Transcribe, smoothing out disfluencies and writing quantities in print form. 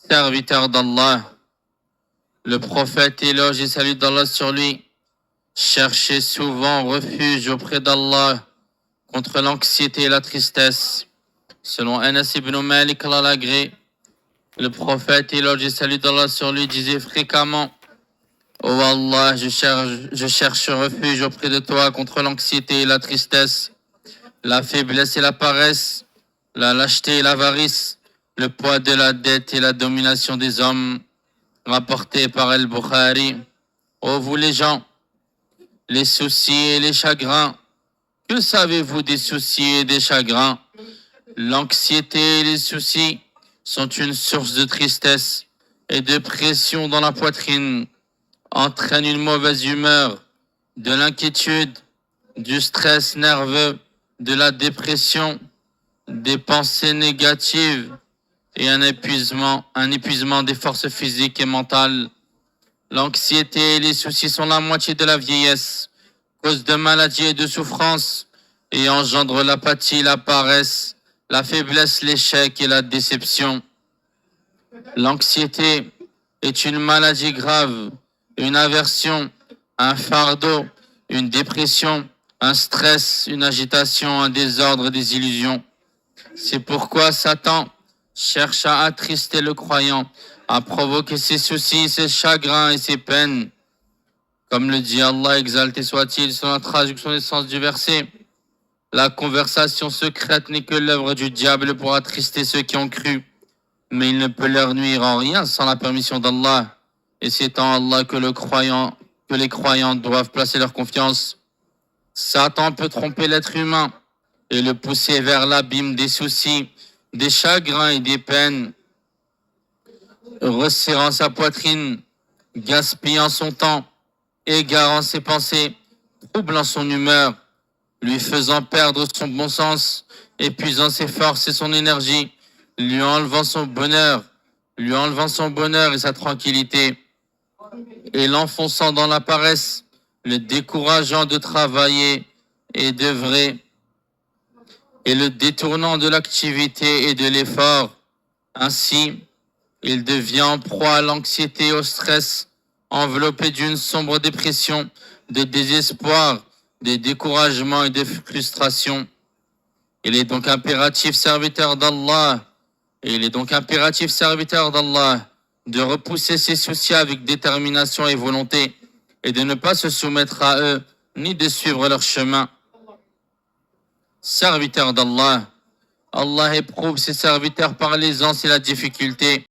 Serviteur d'Allah, le prophète éloge et salue d'Allah sur lui. Cherchez souvent refuge auprès d'Allah contre l'anxiété et la tristesse. Selon Anas ibn Malik, Allah l'agrée, le prophète éloge et salue d'Allah sur lui disait fréquemment: Oh Allah, je cherche refuge auprès de toi contre l'anxiété et la tristesse, la faiblesse et la paresse, la lâcheté et l'avarice, le poids de la dette et la domination des hommes. Rapporté par Al-Bukhari. Ô vous les gens, les soucis et les chagrins, que savez-vous des soucis et des chagrins? L'anxiété et les soucis sont une source de tristesse et de pression dans la poitrine, entraînent une mauvaise humeur, de l'inquiétude, du stress nerveux, de la dépression, des pensées négatives et un épuisement des forces physiques et mentales. L'anxiété et les soucis sont la moitié de la vieillesse, cause de maladies et de souffrances, et engendrent l'apathie, la paresse, la faiblesse, l'échec et la déception. L'anxiété est une maladie grave, une aversion, un fardeau, une dépression, un stress, une agitation, un désordre, des illusions. C'est pourquoi Satan cherche à attrister le croyant, à provoquer ses soucis, ses chagrins et ses peines. Comme le dit Allah, exalté soit-il, sur la traduction des sens du verset, la conversation secrète n'est que l'œuvre du diable pour attrister ceux qui ont cru, mais il ne peut leur nuire en rien sans la permission d'Allah. Et c'est en Allah que les croyants doivent placer leur confiance. Satan peut tromper l'être humain et le pousser vers l'abîme des soucis, des chagrins et des peines, resserrant sa poitrine, gaspillant son temps, égarant ses pensées, troublant son humeur, lui faisant perdre son bon sens, épuisant ses forces et son énergie, lui enlevant son bonheur et sa tranquillité, et l'enfonçant dans la paresse, le décourageant de travailler et d'œuvrer, et le détournant de l'activité et de l'effort. Ainsi, il devient en proie à l'anxiété et au stress, enveloppé d'une sombre dépression, de désespoir, de découragement et de frustration. Il est donc impératif, serviteur d'Allah, de repousser ses soucis avec détermination et volonté, et de ne pas se soumettre à eux, ni de suivre leur chemin. Serviteur d'Allah, Allah éprouve ses serviteurs par l'aisance et la difficulté.